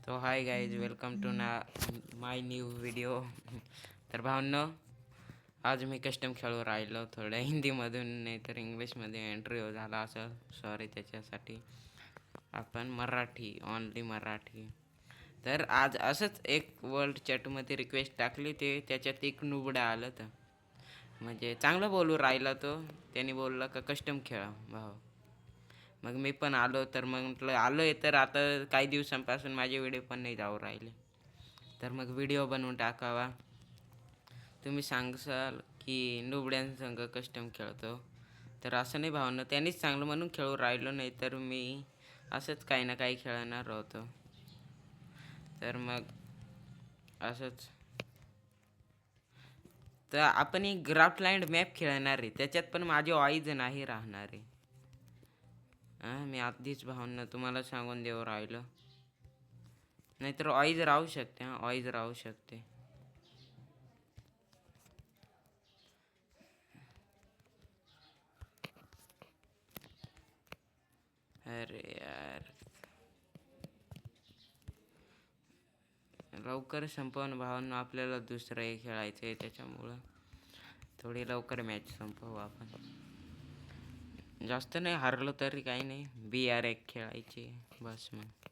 तो hi guys, welcome to my new video. तर भावनो, आज मी कस्टम खेळू राहिलो थोडं हिंदीमधून, नाही तर इंग्लिशमध्ये एंट्री झाला असं सॉरी त्याच्यासाठी. आपण मराठी, ओनली मराठी. तर आज असंच एक वर्ल्ड चॅटमध्ये रिक्वेस्ट टाकली, ते त्याच्यात एक नुबडा आलं. तर म्हणजे चांगलं बोलू राहिला तो. त्यांनी बोलला का कस्टम खेळा भाऊ. मग मी पण आलो. तर मग म्हटलं आलो आहे तर आता काही दिवसांपासून माझे व्हिडिओ पण नाही जाऊ राहिले, तर मग व्हिडिओ बनवून टाकावा. तुम्ही सांगसाल की नुबड्यांसंग कस्टम खेळतो, तर असं नाही भावना, त्यांनीच चांगलं म्हणून खेळू राहिलो, नाही तर मी असंच काही ना काही खेळणार होतो. तर मग असंच तर आपण एक ग्राफलँड मॅप खेळणार आहे, त्याच्यात पण माझे ऑईज नाही राहणार आहे. मी आधीच भावना तुम्हाला सांगून देऊ राहिलो, नाहीतर ऑईज राहू शकते. ऑईज राहू शकते. अरे यार, लवकर संपवून भावांनो, आपल्याला दुसरं हे खेळायचं आहे, त्याच्यामुळं थोडी लवकर मॅच संपवू आपण. जास्त नाही, हारलो तरी काही नाही, BR1 खेळायची बस. मग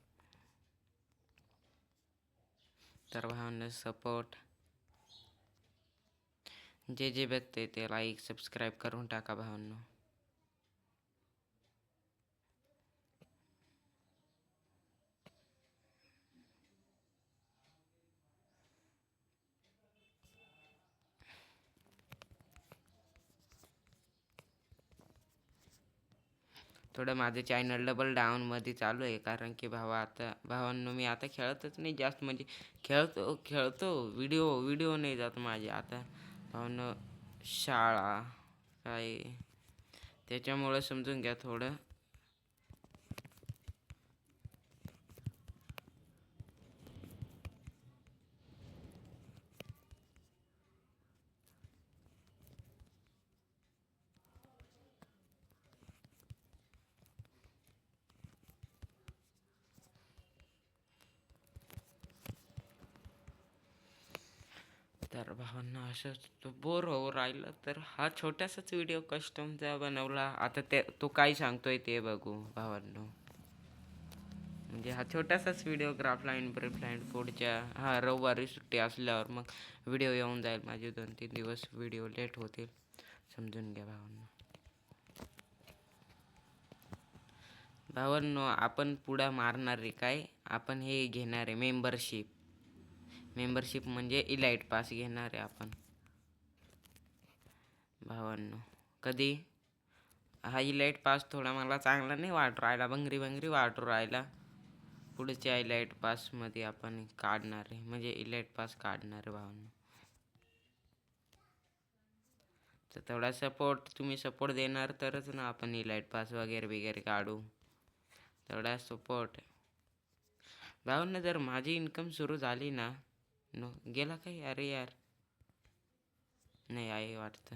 तर भावांनो, सपोर्ट जे जे बघते ते लाईक सबस्क्राईब करून टाका भावांनो. थोडं माझं चॅनल डबल डाऊनमध्ये चालू आहे, कारण की भावांनो मी आता खेळतच नाही जास्त. म्हणजे खेळतो व्हिडिओ नाही जात माझे आता भावांनो. शाळा काय, त्याच्यामुळं समजून घ्या थोडं. तर भावांना असंच बोर हो राहिलं, तर हा छोटासाच व्हिडिओ कस्टमचा बनवला. आता तो काय सांगतोय ते बघू भावांनो. म्हणजे हा छोटासाच व्हिडिओ ग्राफलाईन ब्रीफलाईन पुढच्या रविवारी सुट्टी असल्यावर मग व्हिडिओ येऊन जाईल. माझे 2-3 दिवस व्हिडिओ लेट होतील, समजून घ्या भावांनो. आपण पुढं मारणार आहे काय, आपण हे घेणार आहे मेंबरशिप म्हणजे इलाइट पास घेणार आहे आपण भावांनो. कधी हा इलाइट पास थोडा मला चांगला नाही वाटू राहिला, भंगरी वाटू राहिला. पुढच्या इलाइट पासमध्ये आपण काढणार आहे, म्हणजे इलाइट पास काढणार आहे भावांनो. तर थोडा तुम्ही सपोर्ट देणार तरच ना आपण इलाइट पास वगैरे काढू. थोडा सपोर्ट भावांनो. जर माझी इन्कम सुरू झाली ना, गेला काही, अरे यार नाही आहे वाटतं.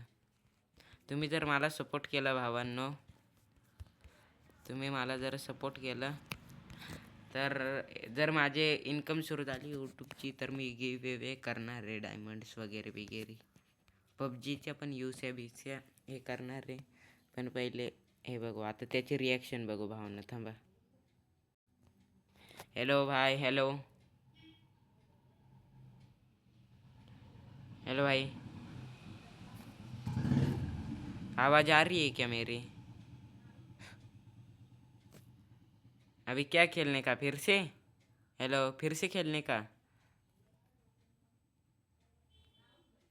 तुम्ही जर मला सपोर्ट केला भावांनो, तुम्ही मला जर सपोर्ट केलं, तर जर माझे इन्कम सुरू झाली यूट्यूबची, तर मी गिव्ह करणार आहे डायमंड्स वगैरे. पबजीच्या पण UC हे करणार आहे. पण पहिले हे बघू, आता त्याची रिॲक्शन बघू भावना. थांबा. हेलो भाई, हेलो भाई, आवाज़ आ रही है क्या मेरी? अभी क्या खेलने का, फिर से? हेलो, फिर से खेलने का?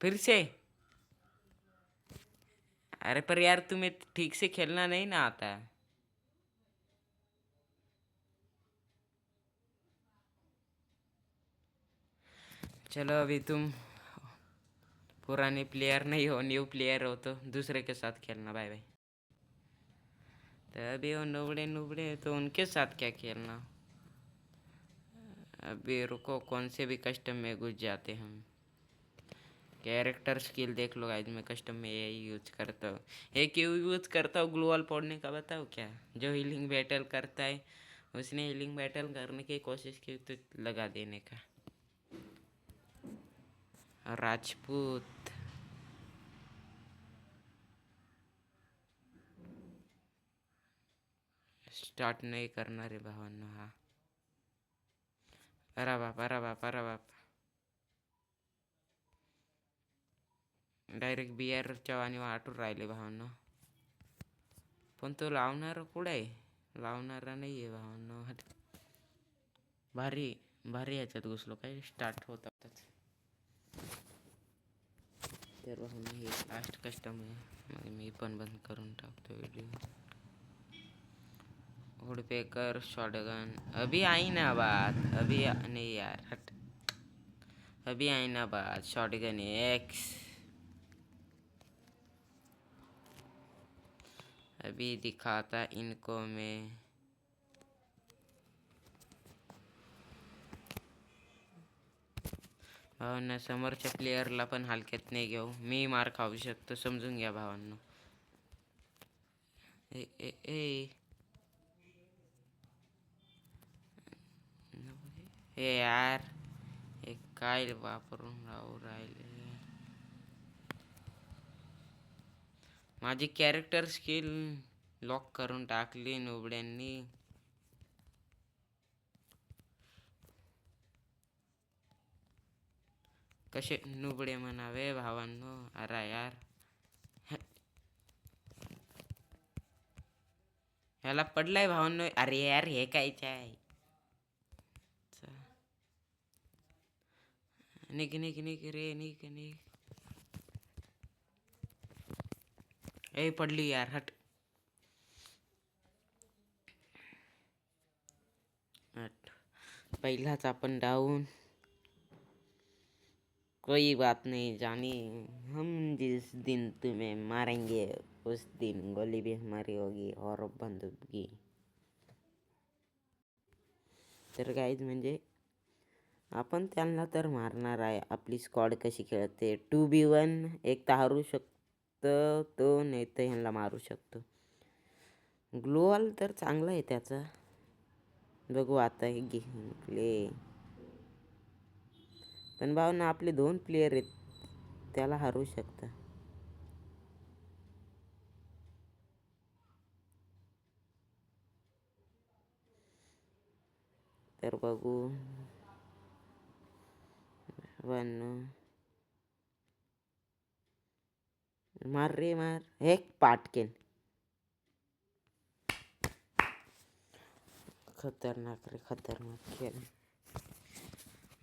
फिर से? अरे पर यार, तुम्हें ठीक से खेलना नहीं ना आता. चलो, अभी तुम पुराने प्लेयर नहीं हो, न्यू प्लेयर हो, तो दूसरे के साथ खेलना. Bye bye. तो अभी वो नुबड़े तो उनके साथ क्या खेलना. अभी रुको, कौन से भी कस्टम में घुस जाते हम. कैरेक्टर स्किल देख लो गाइस, मैं कस्टम में यही यूज करता हूँ. ये क्यों यूज करता हूँ ग्लूवॉल फोड़ने का, बताओ क्या. जो हीलिंग बैटल करता है उसने हीलिंग बैटल करने की कोशिश की तो लगा देने का। राजपूत स्टार्ट नाही करणार आहे भावांनो हा। अरे बाप अरे बाप अरे बाप, डायरेक्ट बिअरच्या वाणी वाटून राहिले भावांनो. पण तो लावणारा कुठे आहे? लावणारा नाही आहे भावांनो. भारी भारी याच्यात घुसलो काय स्टार्ट होतातच. तर भावांनो हे लास्ट कस्टम आहे, मग मी पण बंद करून टाकतो व्हिडिओ. वुडपेकर शॉटगन अभी आई ना बात, अभी नहीं यार हट, अभी आई ना बात. शॉटगन एक्स अभी दिखाता इनको मैं. भावांना समोरच्या प्लेअरला पण हलक्यात नाही घेऊ, मी मार खाऊ शकतो समजून घ्या भावांनो. ए ए ए ए यार हे काय वापरून राहू राहिले. माझी कॅरेक्टर स्किल लॉक करून टाकली नुबड्यांनी. कसे नुबडे म्हणावे भावांनो. अरे यार ह्याला पडलाय भावांनो. अरे यार हे कायच आहे. निघ निघ निघ रे निघ निघ. ए पडली यार हट. पहिलाच आपण डाऊन. कोई बात नहीं जानी, हम जिस दिन तुम्हें मारेंगे उस दिन गोली भी हमारी होगी और बंदूक भी. तर गाईज म्हणजे आपण त्यांना तर मारणार आहे. आपली स्क्वॉड कशी खेळते 2v1, एक तर हारू शकतो तो, नाही तर ह्यांना मारू शकतो. ग्लोअल तर चांगला आहे त्याचा. बघू आता हे गेम प्ले. पण भावना आपले 2 प्लेयर आहेत, त्याला हारू शकता. तर बघू. मार रे मार. एक पाटकेन खतरनाक रे खतरनाक खेल.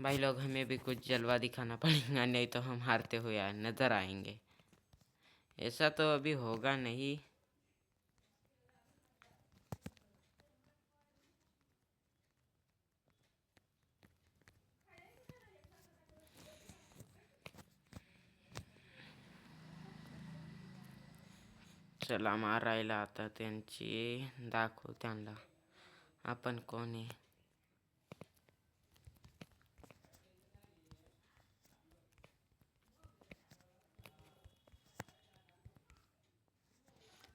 भाई लोग हमें भी कुछ जलवा दिखाना पड़ेगा, नहीं तो हम हारते हुए नजर आएंगे. ऐसा तो अभी होगा नहीं. चला मारायला आता त्यांची दाखवू त्यांना आपण कोण आहे.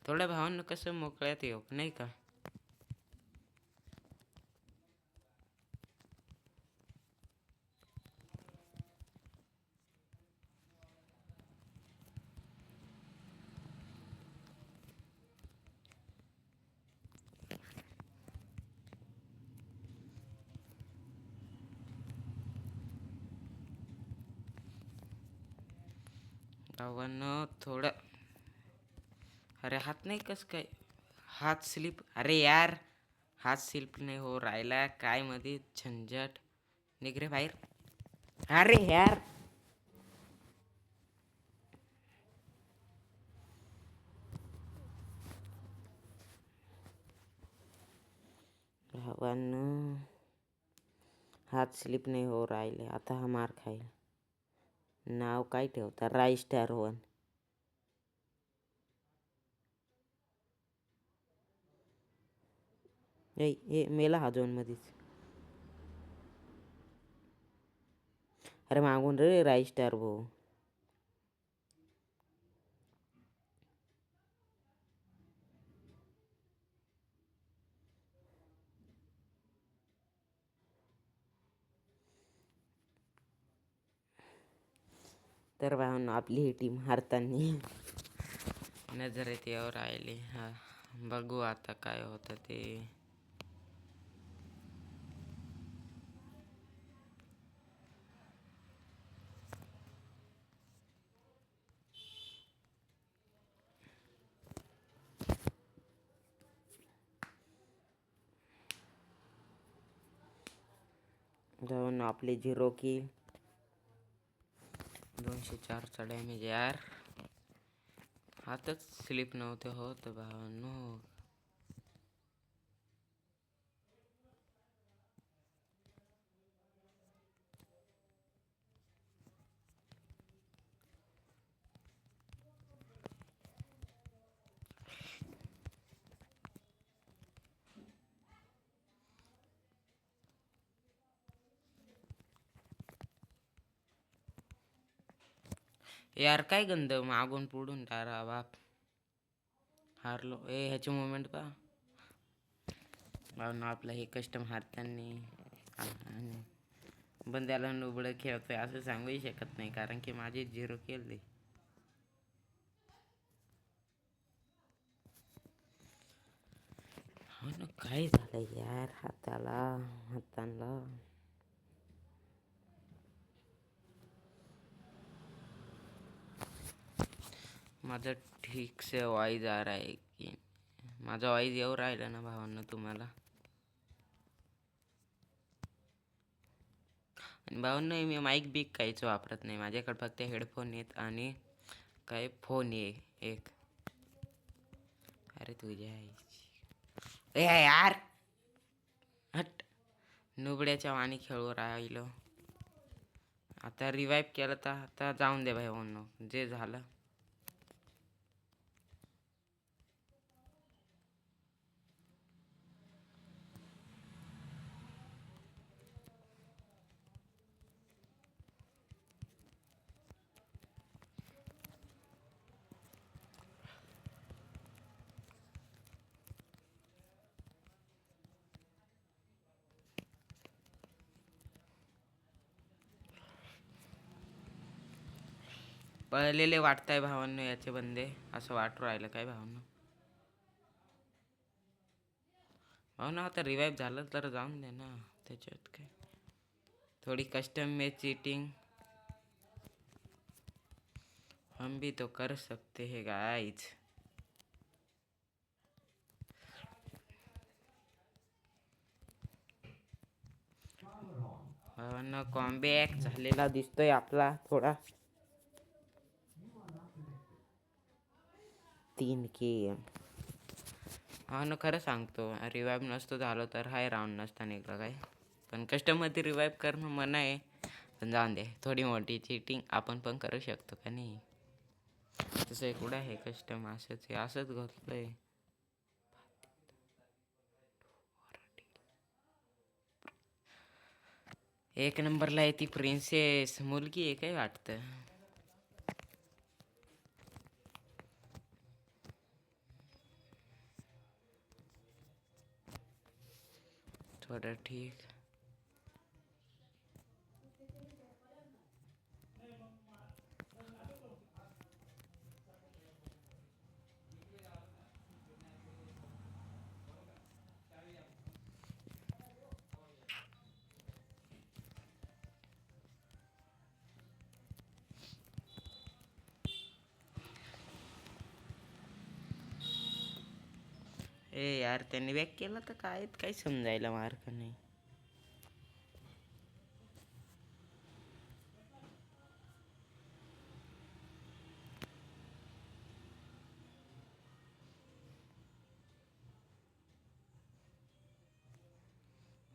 थोड्या भावांना कसं मोकळ्यात येऊ नाही का. भावांना थोडं. अरे हात नाही कस काय हात स्लिप. अरे यार हात स्लिप नाही हो राहिला काय मध्ये झंझट. निघ रे बाहेर. अरे यार भावांनो हात स्लिप नाही हो राहिले. आता हा मार खाईल. नाव काय ठेवता राईस्टार 1. ए मेला हा झोन मध्येच. अरे मागून रे राईस्टार भाऊ. तर भावांनो आपली ही टीम हारताना नजरेत येऊ राहिली. हा बघू आता काय होतं ते. जाऊन आपले 0 किल 204चा डॅमेज यार. हातच स्लिप नव्हते होत भावांनो. यार काय गंध मागून पुढून टारा बाप. हारलो. ह्याची मुवमेंट पहा भावना. आपलं हे कस्टम हारताना बंद्याला नुबळं खेळतोय असं सांगूही शकत नाही, कारण की माझे 0 केले. हो ना, काय झालं यार हाताला. माझं ठीक से वाईज आ रहा है की माझा वाईज येऊ राहिला ना भावांना तुम्हाला. आणि भावांना मी माईक बिक काहीच वापरत नाही. माझ्याकडे फक्त हेडफोन आहेत आणि काय फोन आहे एक. अरे तुझ्या ए यार हट. नुबड्याच्या वाणी खेळू राहिलो. आता रिवाईव्ह केलं तर आता जाऊन दे भावांनो, जे झालं. पळलेले वाटताय भावांनो याचे बंदे, असं वाटू राहिलं काय भावांनो. भावना आता रिवाईव्ह झालं तर जाऊन दे ना, त्याच्यात काय. थोड़ी कस्टम में चीटिंग हम भी तो कर सकते हैं गाइज. भावांना कॉम्बॅक झालेला दिसतोय आपला थोडा. 3 के. हा ना, खरं सांगतो, रिवाईव्ह नसतो झालो तर हाय राऊंड नसता निघला काय. पण कस्टममध्ये रिवाईव्ह करणं मना आहे. पण जाऊन दे, थोडी मोठी चीटिंग आपण पण करू शकतो का नाही. तसं एक कुठं आहे कस्टम असंच घातलंय. एक नंबरला आहे ती प्रिन्सेस मुलगी आहे काय वाटतं. थोडं ठीक. ए यार त्यांनी बॅक केलं तर काय काही समजायला मार्ग नाही.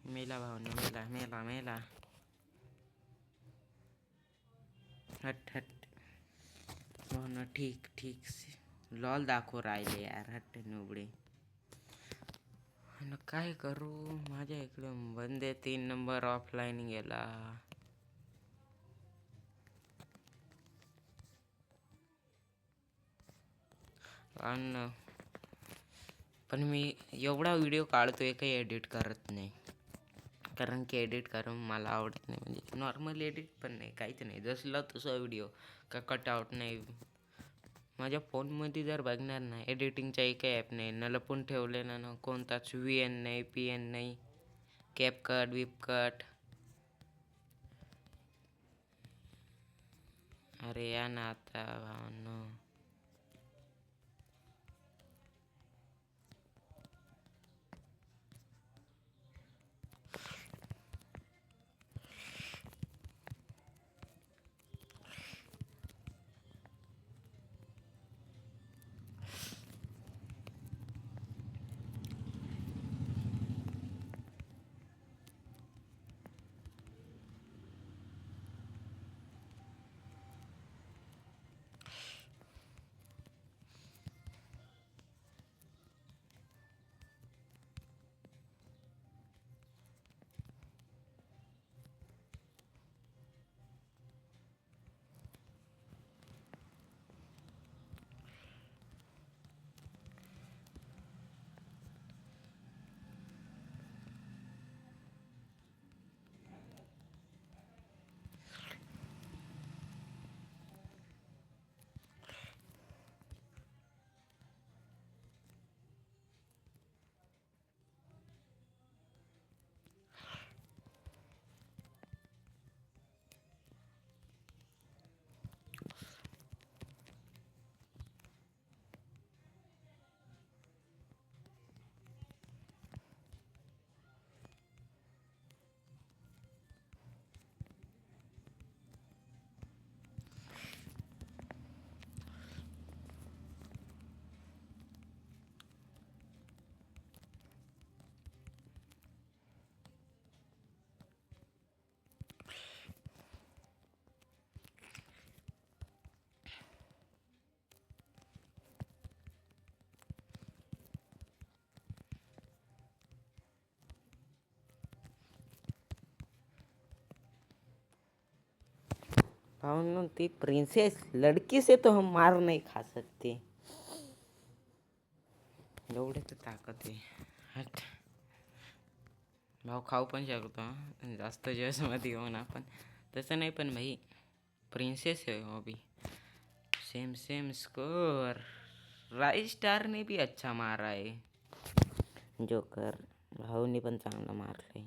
मेला भावना, मेला मेला मेला. हट हट भावना. ठीक ठीक लॉल दाखवू राहिले यार. हट नुबडे. काय करू, माझ्या इकडं बंदे 3 नंबर ऑफलाईन गेला. पण मी एवढा व्हिडिओ काढतोय काही एडिट करत नाही. कारण की एडिट करून मला आवडत नाही. म्हणजे नॉर्मल एडिट पण नाही, काहीच नाही, जसला तसा व्हिडिओ का कटआउट नाही. माझ्या फोनमध्ये जर बघणार ना, एडिटिंगचा एकही ॲप नाही, न लपून ठेवलेला ना कोणताच VN नाही, PN नाही, कॅपकट विपकट. अरे या ना आता भावांनो. भावनो ती प्रिंसेस लड़की से तो हम मार नहीं खा सकते, एवढे तर ताकद आहे. हट. भाऊ खाऊ पण शकतो हा, जास्त मध्ये घेऊन आपण, तसं नाही. पण भाई प्रिंसेस है वो भी. Same same score. Rice star ने भी अच्छा मारा है. जोकर भाऊनी पण चांगला मारलाय.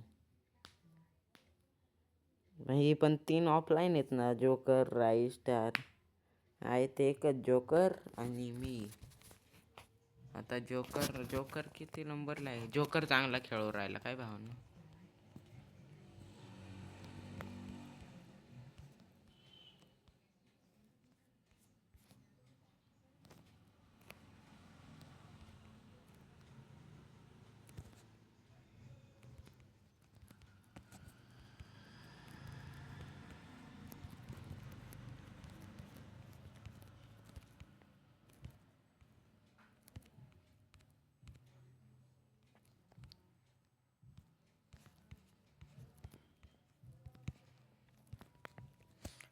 ही पण 3 ऑफलाईन आहेत ना, जोकर, राइस स्टार आहेत. एकच जोकर आणि मी. आता जोकर जोकर किती नंबरला आहे? जोकर चांगला खेळू राहिला काय भावना.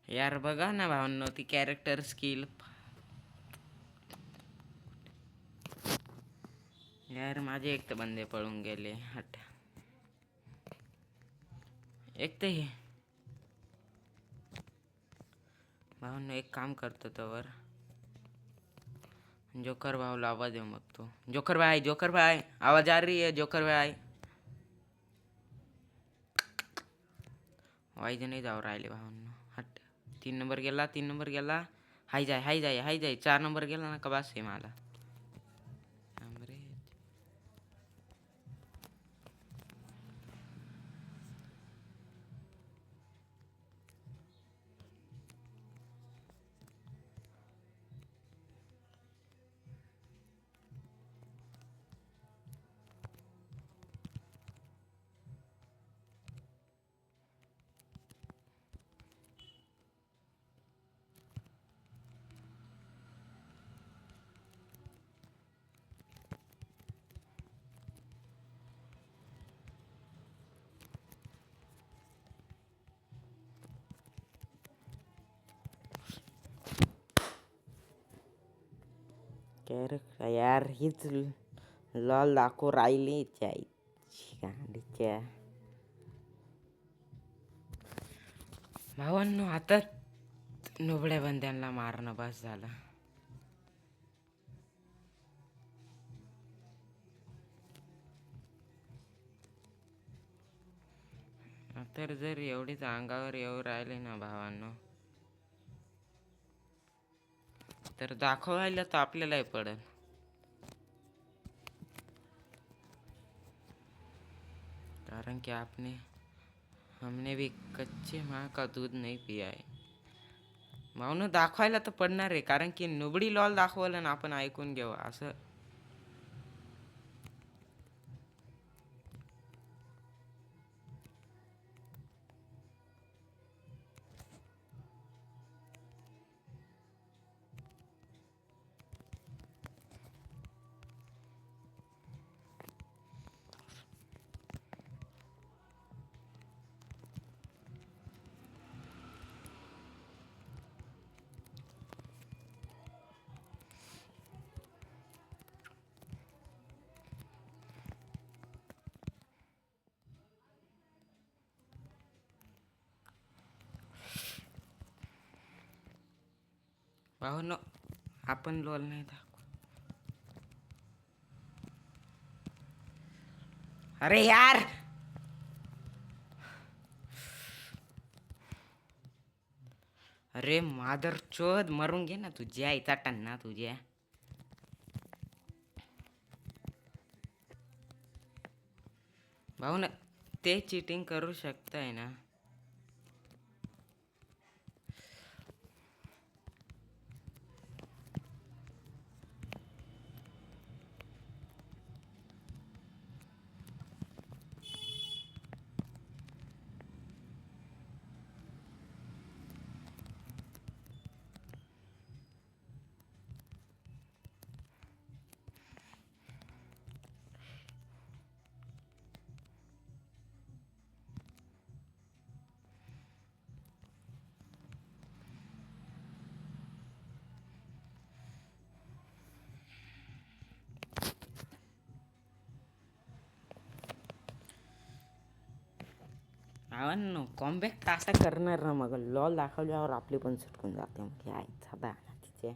यार बघा ना भावनो, ती कॅरेक्टर स्किल. यार माझे एक तर बंदे पळून गेले. हट. एक तर हे भावनो एक काम करतो तोवर. जोकर भाऊला आवाज देऊ मग तो. जोकर भाई, जोकर भाई, आवाज आ रही है जोकर भाई. वाईज नाही जाऊ राहिले भावनो. हट. 3 नंबर गेला, 3 नंबर गेला. हाय जाय हाय जाय हाय जाय. 4 नंबर गेला ना का बस आहे मला. कॅरेक्टर यार हीच लॉल दाखवू राहिली गांडीच्या. भावांनो आता नुबड्या बंद्यांना मारणं बस झालं. तर जर एवढीच अंगावर येऊ राहिले ना भावांनो, तर दाखवायला तर आपल्यालाही पडेल. कारण की हमने भी कच्चे माँ का दूध नहीं पिया है. भावनो दाखवायला तर पडणार आहे, कारण की नुबडी लॉल दाखवलं ना आपण ऐकून घेऊ असं. भावनो आपण लॉल नाही दाखव. अरे यार, अरे मादर चोद, मरून घे ना तुझ्या इथं टन्ना तुझ्या. भाऊ ना ते चीटिंग करू शकताय ना. भावांनो कॉम्बॅक्ट असा करणार ना, मग लॉल दाखवल्यावर आपली पण सुटकून जाते. मग यायचा दाना तिचे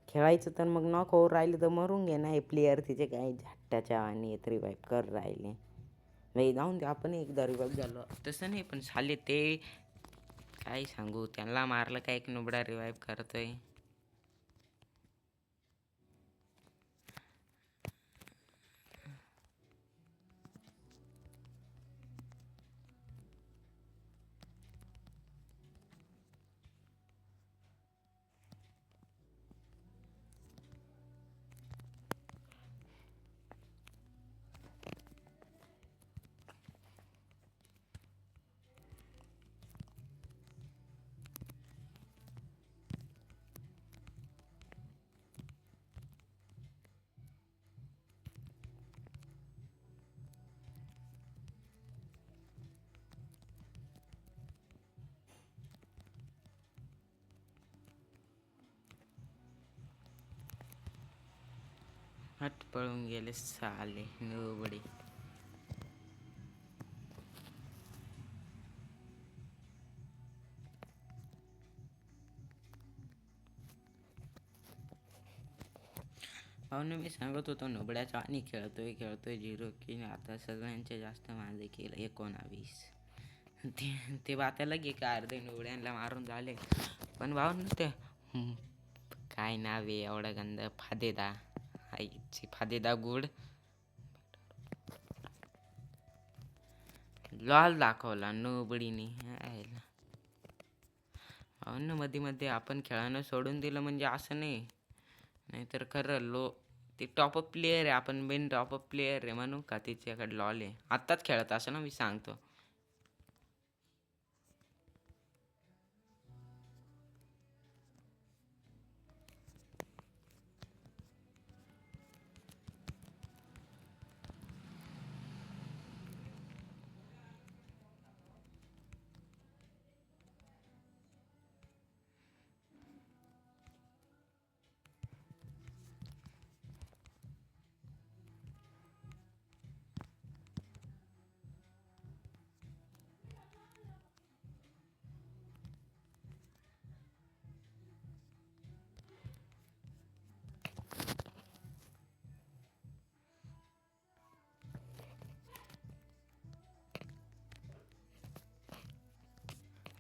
खेळायचं तर मग नॉक होऊ राहिले तर मरून घे ना. हे प्लेयर तिचे काय झट्ट्याच्या आणि येत रिवाईव्ह कर राहिले. नाही जाऊन दे, आपण एकदा रिवाईव्ह झालो तसं नाही, पण झाले ते काय सांगू. त्यांना मारलं काय एक नुबडा रिवाईव्ह करतोय. हट पळून गेले साले नुबडी. भाऊन मी सांगत होतो नुबड्याचा आणि खेळतोय 0 की आता सगळ्यांचे जास्त माझे केलं 19. ते बाताला घे का अर्धे नुबड्यांना मारून झाले. पण भाऊन ते काय नाव आहे एवढा गंध, फादेदा आईची फादेदा गुड लॉल दाखवला नुबडीने. भाऊन मध्ये मध्ये आपण खेळानं सोडून दिलं म्हणजे असं नाही, नाहीतर खरं ते टॉपअप प्लेयर आहे. आपण मेन टॉपअप प्लेयर आहे म्हणून का तिच्याकडे लॉल आहे. आत्ताच खेळत असं ना, मी सांगतो.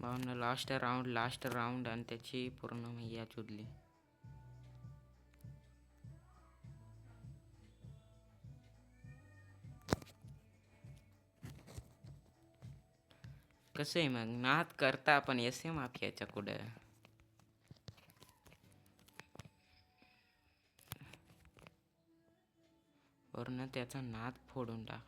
भावना लास्ट राऊंड आणि त्याची पूर्ण मैया चुदली. कसं आहे मग नाद करता पण एस एम याच्या कुठं वरनं त्याचा नाद फोडून टाक.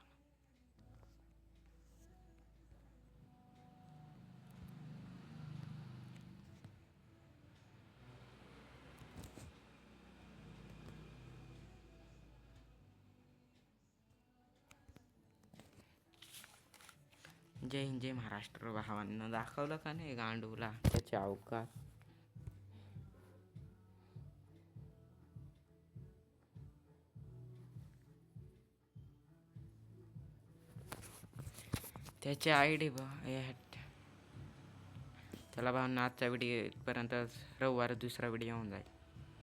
जय हिंद जय महाराष्ट्र भावांना दाखवलं का नाही गांडूला त्याची अवकाश. त्याची आय डी त्याला भावना आजचा व्हिडिओ इथपर्यंत. रविवार दुसरा व्हिडिओ होऊन जाईल.